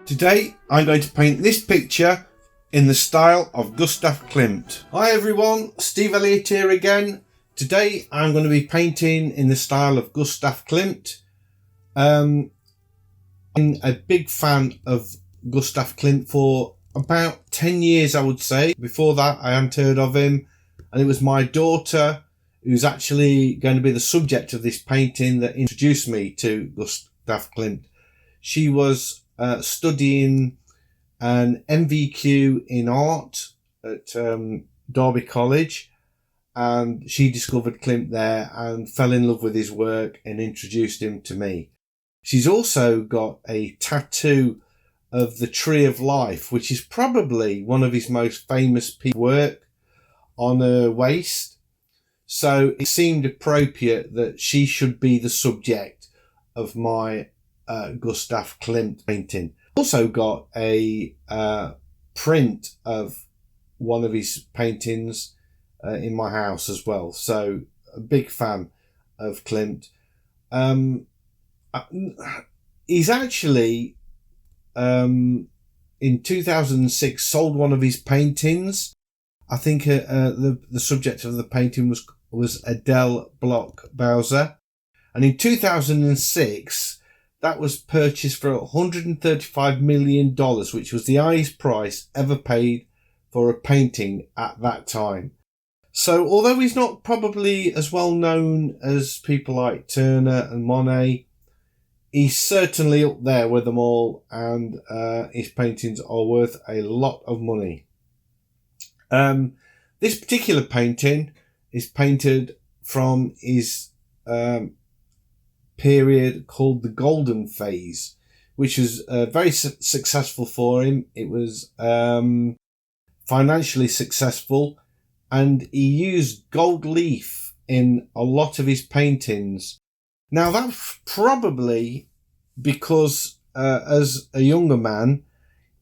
Today I'm going to paint this picture in the style of Gustav Klimt. Hi everyone, Steve Elliott here again. Today I'm going to be painting in the style of Gustav Klimt. I'm a big fan of Gustav Klimt for about 10 years, I would say. Before that I hadn't heard of him, and it was my daughter who's actually going to be the subject of this painting that introduced me to Gustav Klimt. She was studying an MVQ in art at Derby College, and she discovered Klimt there and fell in love with his work and introduced him to me. She's also got a tattoo of the Tree of Life, which is probably one of his most famous work, on her waist. So it seemed appropriate that she should be the subject of my Gustav Klimt painting. Also got a print of one of his paintings in my house as well. So a big fan of Klimt. He's actually in 2006 sold one of his paintings. I think the subject of the painting was Adele Block Bowser, and in 2006 that was purchased for $135 million, which was the highest price ever paid for a painting at that time. So although he's not probably as well known as people like Turner and Monet, he's certainly up there with them all, and his paintings are worth a lot of money. This particular painting is painted from his period called the Golden Phase, which was very successful for him. It was financially successful, and he used gold leaf in a lot of his paintings. Now that's probably because as a younger man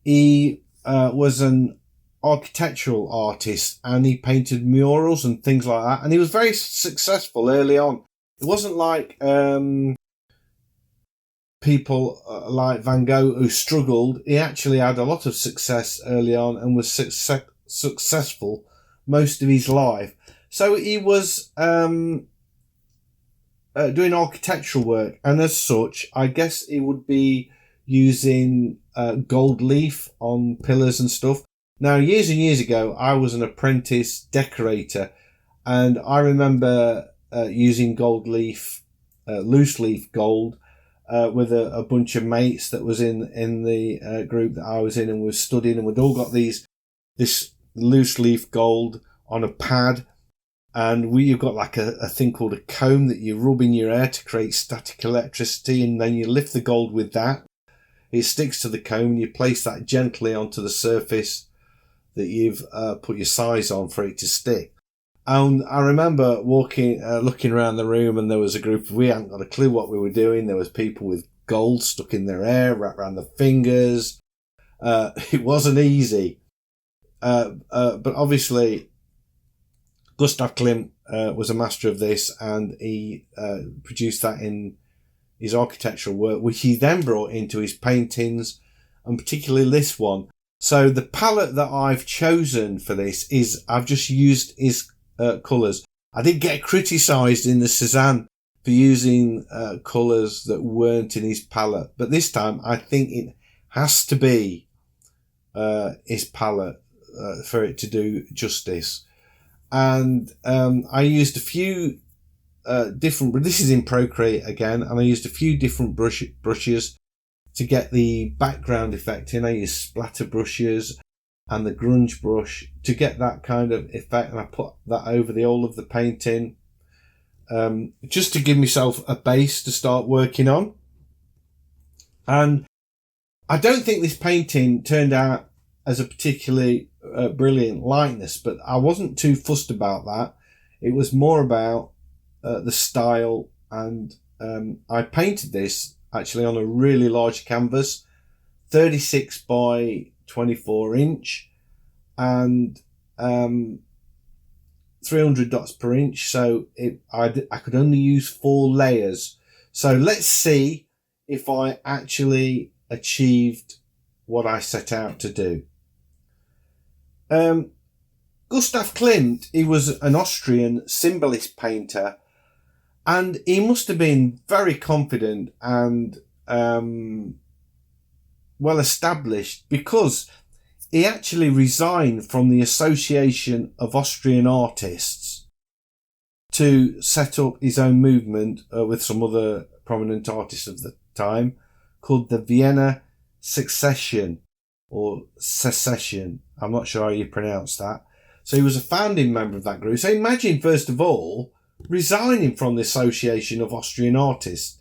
he was an architectural artist, and he painted murals and things like that, and he was very successful early on. It wasn't like people like Van Gogh who struggled. He actually had a lot of success early on and was successful most of his life. So he was doing architectural work, and as such I guess he would be using gold leaf on pillars and stuff. Now, years and years ago I was an apprentice decorator, and I remember using gold leaf, loose leaf gold, with a bunch of mates that was in the group that I was in, and we were studying, and we'd all got this loose leaf gold on a pad, and you've got like a thing called a comb that you rub in your hair to create static electricity, and then you lift the gold with that. It sticks to the comb, and you place that gently onto the surface that you've put your size on for it to stick. And I remember looking around the room, and there was a group, we hadn't got a clue what we were doing. There was people with gold stuck in their hair, wrapped around the fingers. It wasn't easy. But obviously Gustav Klimt was a master of this, and he produced that in his architectural work, which he then brought into his paintings, and particularly this one. So the palette that I've chosen for this is, I've just used his colours. I did get criticised in the Cézanne for using colours that weren't in his palette, but this time I think it has to be his palette for it to do justice. And I used a few different, this is in Procreate again, and I used a few different brushes to get the background effect in. I used splatter brushes and the grunge brush to get that kind of effect, and I put that over the whole of the painting, just to give myself a base to start working on. And I don't think this painting turned out as a particularly brilliant likeness, but I wasn't too fussed about that. It was more about the style, and I painted this actually on a really large canvas, 36 by 24 inch, and 300 dots per inch. So I could only use 4 layers. So let's see if I actually achieved what I set out to do. Gustav Klimt, he was an Austrian symbolist painter, and he must have been very confident and well established, because he actually resigned from the Association of Austrian Artists to set up his own movement with some other prominent artists of the time, called the Vienna Secession, or Secession. I'm not sure how you pronounce that. So he was a founding member of that group. So imagine, first of all, resigning from the Association of Austrian Artists.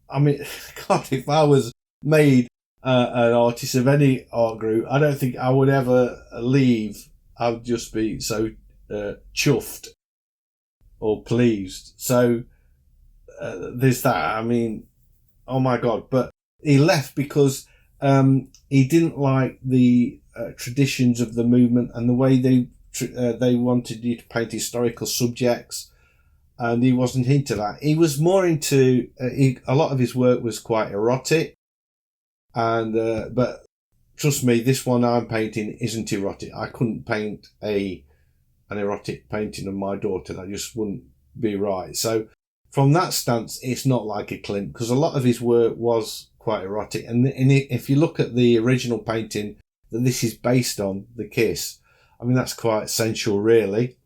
I mean, God, if I was made an artist of any art group, I don't think I would ever leave. I would just be so chuffed or pleased. So there's that. I mean, oh my God. But he left because he didn't like the traditions of the movement and the way they wanted you to paint historical subjects, and he wasn't into that. He was more into a lot of his work was quite erotic, and but trust me, this one I'm painting isn't erotic. I couldn't paint an erotic painting of my daughter. That just wouldn't be right. So from that stance, it's not like a Klimt, because a lot of his work was quite erotic. And if you look at the original painting that this is based on, The Kiss, I mean, that's quite sensual, really.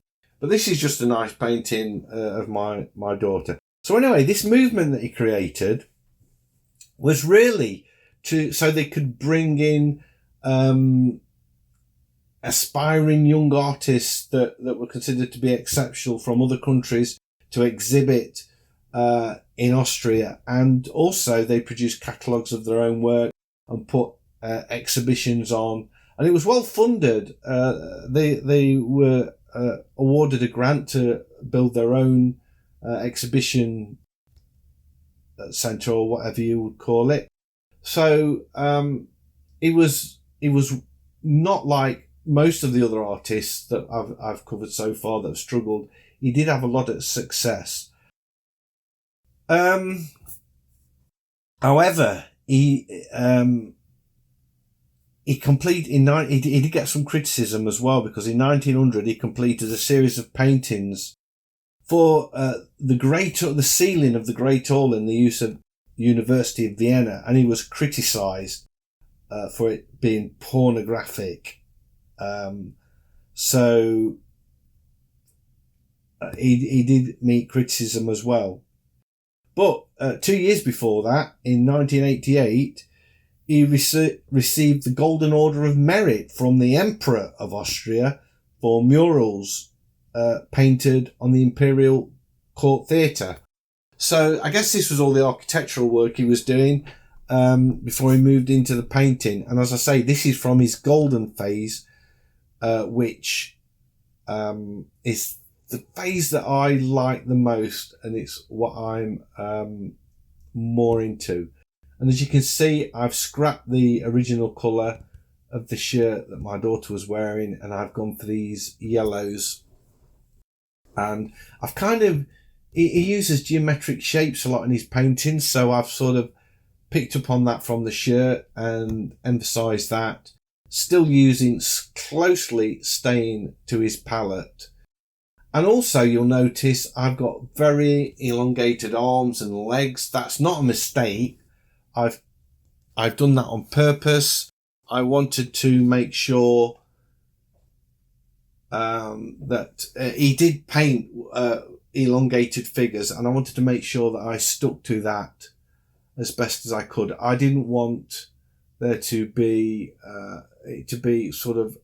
But this is just a nice painting of my daughter. So anyway, this movement that he created was really so they could bring in aspiring young artists that were considered to be exceptional from other countries to exhibit in Austria, and also they produced catalogues of their own work and put exhibitions on, and it was well funded. They were awarded a grant to build their own exhibition centre, or whatever you would call it. So it was not like most of the other artists that I've covered so far that have struggled. He did have a lot of success. However, he did get some criticism as well, because in 1900 he completed a series of paintings for the ceiling of the Great Hall in the University of Vienna, and he was criticised for it being pornographic. So he did meet criticism as well. But 2 years before that, in 1988, he received the Golden Order of Merit from the Emperor of Austria for murals painted on the Imperial Court Theatre. So I guess this was all the architectural work he was doing before he moved into the painting. And as I say, this is from his golden phase, which is the phase that I like the most, and it's what I'm more into. And as you can see, I've scrapped the original colour of the shirt that my daughter was wearing, and I've gone for these yellows. And I've he uses geometric shapes a lot in his paintings, so I've sort of picked up on that from the shirt and emphasised that, still using closely staying to his palette. And also you'll notice I've got very elongated arms and legs. That's not a mistake. I've done that on purpose. I wanted to make sure that he did paint elongated figures, and I wanted to make sure that I stuck to that as best as I could. I didn't want there to be sort of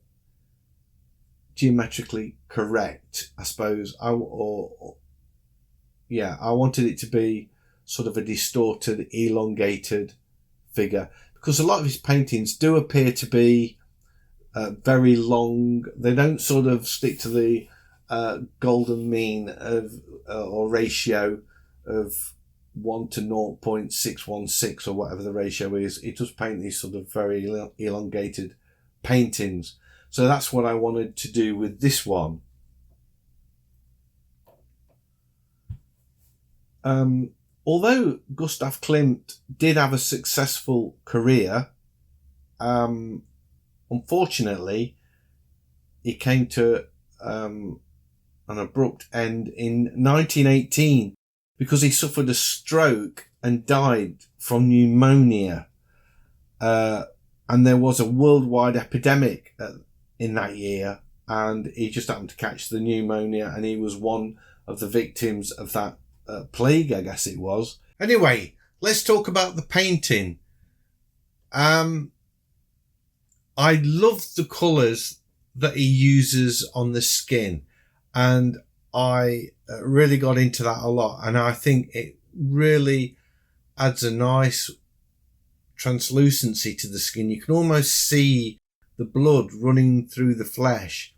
geometrically correct, I suppose. I wanted it to be sort of a distorted, elongated figure, because a lot of his paintings do appear to be very long. They don't sort of stick to the golden mean of or ratio of 1 to 0.616 or whatever the ratio is. It does paint these sort of very elongated paintings. So that's what I wanted to do with this one. Although Gustav Klimt did have a successful career, unfortunately, it came to an abrupt end in 1918 because he suffered a stroke and died from pneumonia. And there was a worldwide epidemic in that year, and he just happened to catch the pneumonia, and he was one of the victims of that plague, I guess it was. Anyway, let's talk about the painting. I love the colours that he uses on the skin, and I really got into that a lot, and I think it really adds a nice translucency to the skin. You can almost see the blood running through the flesh,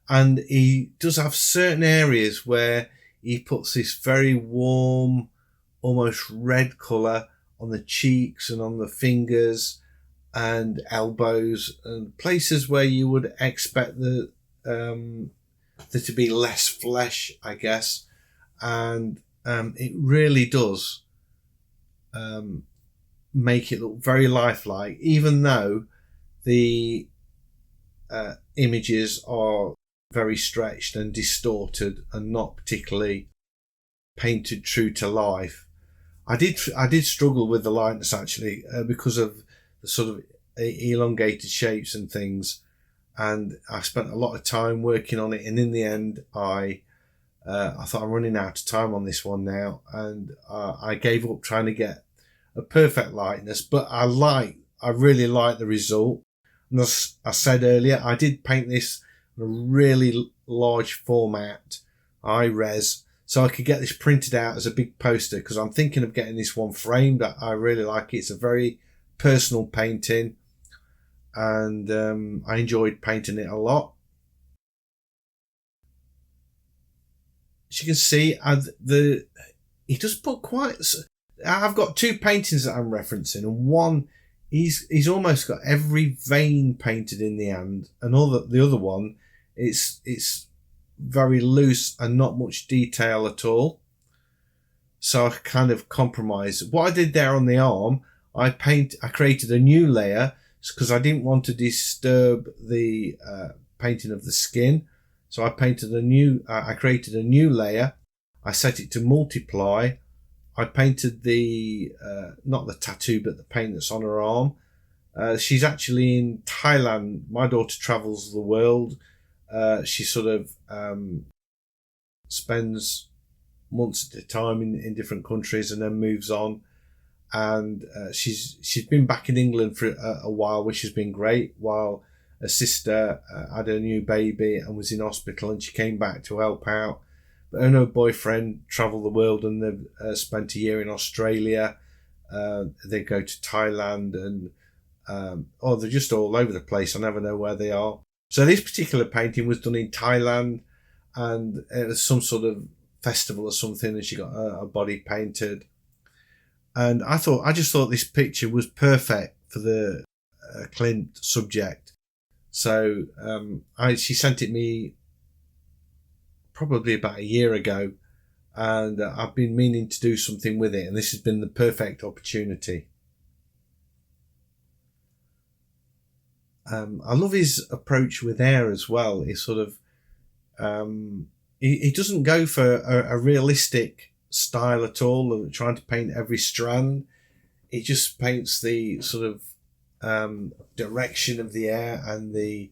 and he does have certain areas where he puts this very warm, almost red colour on the cheeks and on the fingers and elbows, and places where you would expect there to be less flesh, I guess. And it really does make it look very lifelike, even though the images are very stretched and distorted and not particularly painted true to life. I did struggle with the likeness actually because of the sort of elongated shapes and things, and I spent a lot of time working on it, and in the end I thought I'm running out of time on this one now, and I gave up trying to get a perfect likeness, but I really like the result. And as I said earlier, I did paint this in a really large format, high res, so I could get this printed out as a big poster, because I'm thinking of getting this one framed. I really like it. It's a very personal painting, and I enjoyed painting it a lot. As you can see, he does put quite... I've got two paintings that I'm referencing, and one, he's almost got every vein painted in the hand, and the other one, it's very loose and not much detail at all. So I kind of compromised. What I did there on the arm, I created a new layer because I didn't want to disturb the painting of the skin. So I created a new layer. I set it to multiply. I painted not the tattoo, but the paint that's on her arm. She's actually in Thailand. My daughter travels the world. She sort of spends months at a time in different countries and then moves on. And she's been back in England for a while, which has been great, while her sister had a new baby and was in hospital, and she came back to help out. But her and her boyfriend travel the world, and they've spent a year in Australia. They go to Thailand, and they're just all over the place. I never know where they are. So this particular painting was done in Thailand, and it was some sort of festival or something, and she got her body painted. And I just thought this picture was perfect for the Klimt subject. So she sent it me probably about a year ago, and I've been meaning to do something with it, and this has been the perfect opportunity. I love his approach with air as well. He sort of he doesn't go for a realistic style at all, of trying to paint every strand. He just paints the sort of direction of the air and the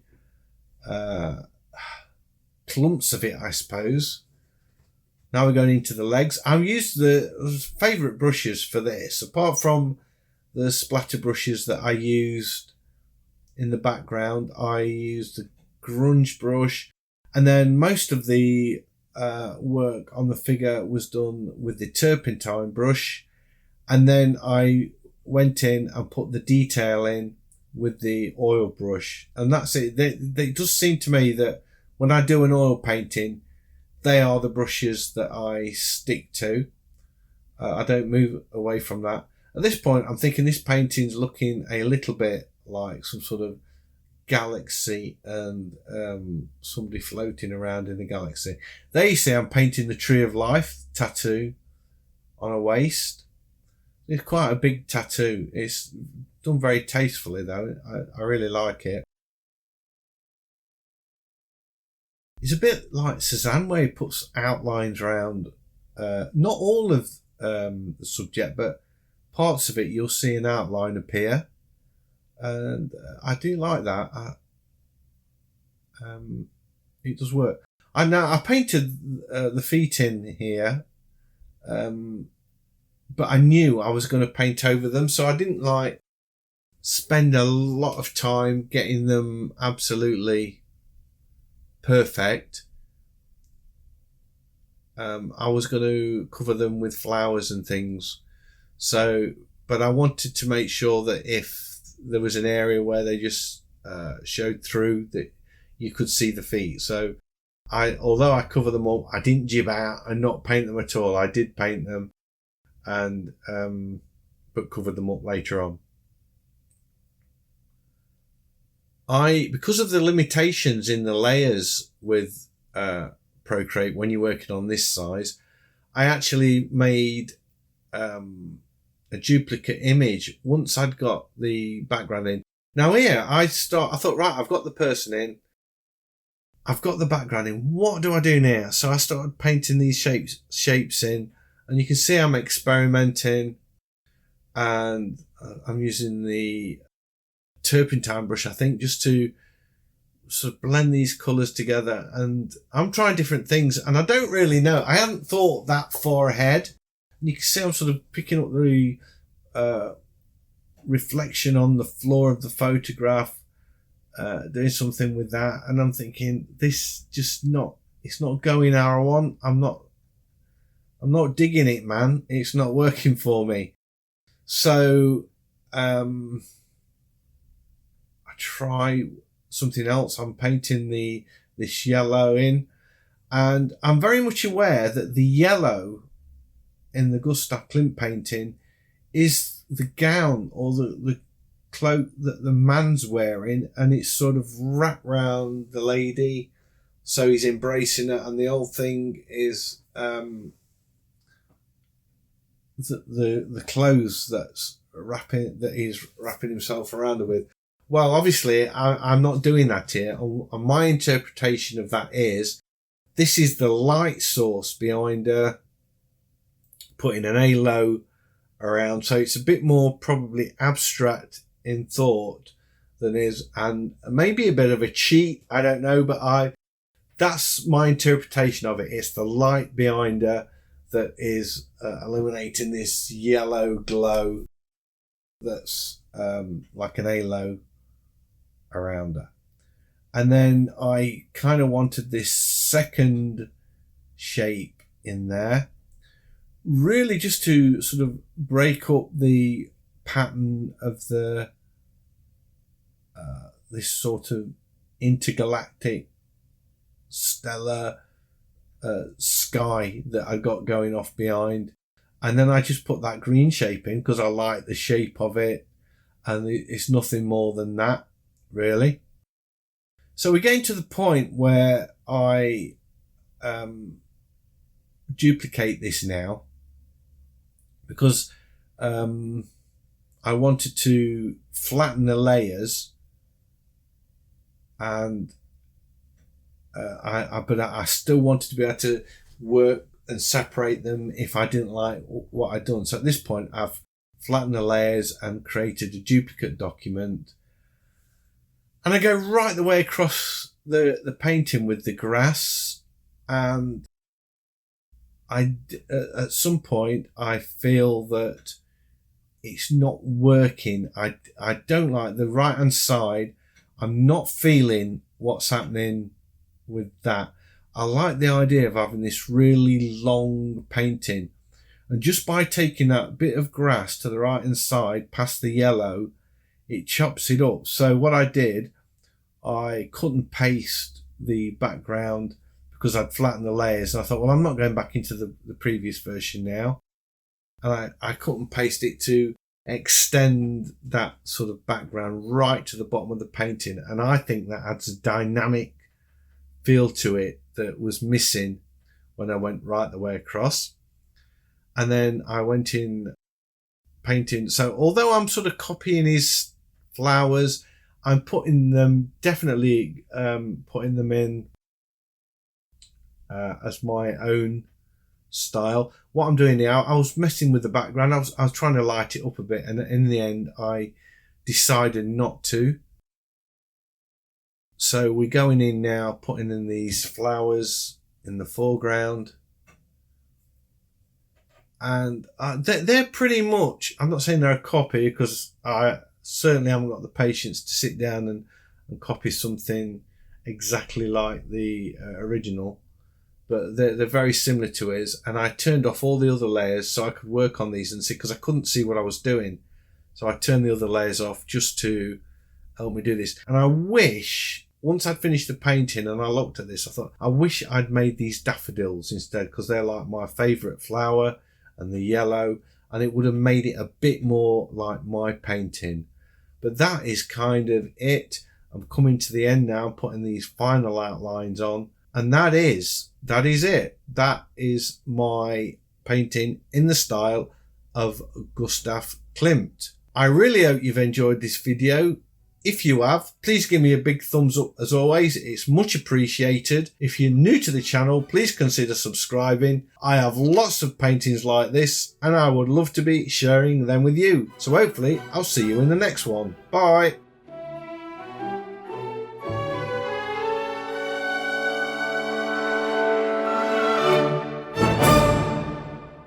clumps of it, I suppose. Now we're going into the legs. I've used the favourite brushes for this, apart from the splatter brushes that I used in the background. I used the grunge brush, and then most of the work on the figure was done with the turpentine brush, and then I went in and put the detail in with the oil brush, and that's it. It does seem to me that when I do an oil painting, they are the brushes that I stick to. I don't move away from that. At this point, I'm thinking this painting's looking a little bit like some sort of galaxy, and somebody floating around in the galaxy. There you see I'm painting the Tree of Life tattoo on her waist. It's quite a big tattoo. It's done very tastefully though. I really like it. It's a bit like Cézanne where he puts outlines around, not all of the subject, but parts of it you'll see an outline appear. And I do like that. It does work. I painted the feet in here, but I knew I was going to paint over them, so I didn't like spend a lot of time getting them absolutely perfect. I was going to cover them with flowers and things, but I wanted to make sure that if there was an area where they just showed through, that you could see the feet. So although I cover them up, I didn't jib out and not paint them at all. I did paint them, and but covered them up later on. Because of the limitations in the layers with Procreate when you're working on this size, I actually made a duplicate image once I'd got the background in. Now here I thought, right, I've got the person in, I've got the background in, what do I do now? So I started painting these shapes in, and you can see I'm experimenting, and I'm using the turpentine brush, I think, just to sort of blend these colours together, and I'm trying different things, and I don't really know. I haven't thought that far ahead, and you can see I'm sort of picking up the reflection on the floor of the photograph, doing something with that, and I'm thinking, it's not going how I want. I'm not digging it, man. It's not working for me. So I try something else. I'm painting this yellow in, and I'm very much aware that the yellow in the Gustav Klimt painting is the gown or the cloak that the man's wearing, and it's sort of wrapped round the lady, so he's embracing it, and the whole thing is the clothes that he's wrapping himself around with. Well, obviously, I'm not doing that here. And my interpretation of that is, this is the light source behind her, putting an halo around. So it's a bit more probably abstract in thought than is, and maybe a bit of a cheat. I don't know, but that's my interpretation of it. It's the light behind her that is illuminating this yellow glow that's like an halo around her. And then I kind of wanted this second shape in there, really just to sort of break up the pattern of the this sort of intergalactic stellar sky that I got going off behind. And then I just put that green shape in because I like the shape of it, and it's nothing more than that, really. So we're getting to the point where I duplicate this now, because I wanted to flatten the layers, and but I still wanted to be able to work and separate them if I didn't like what I'd done. So at this point, I've flattened the layers and created a duplicate document. And I go right the way across the painting with the grass, and at some point I feel that it's not working. I don't like the right hand side. I'm not feeling what's happening with that. I like the idea of having this really long painting, and just by taking that bit of grass to the right hand side past the yellow, it chops it up. So what I did, I cut and paste the background because I'd flattened the layers, and I thought, well, I'm not going back into the previous version now, and I cut and paste it to extend that sort of background right to the bottom of the painting, and I think that adds a dynamic feel to it that was missing when I went right the way across. And then I went in painting. So although I'm sort of copying his flowers, I'm putting them, definitely putting them in as my own style. What I'm doing now, I was messing with the background. I was trying to light it up a bit, and in the end I decided not to. So we're going in now, putting in these flowers in the foreground. And they're pretty much, I'm not saying they're a copy, because I certainly haven't got the patience to sit down and copy something exactly like the original. But they're very similar to his. And I turned off all the other layers so I could work on these and see, because I couldn't see what I was doing. So I turned the other layers off just to help me do this. And I wish, once I'd finished the painting and I looked at this, I thought, I wish I'd made these daffodils instead, because they're like my favourite flower, and the yellow, and it would have made it a bit more like my painting. But that is kind of it. I'm coming to the end now, putting these final outlines on, and that is it. That is my painting in the style of Gustav Klimt. I really hope you've enjoyed this video. If you have, please give me a big thumbs up as always. It's much appreciated. If you're new to the channel, please consider subscribing. I have lots of paintings like this, and I would love to be sharing them with you. So hopefully I'll see you in the next one. Bye.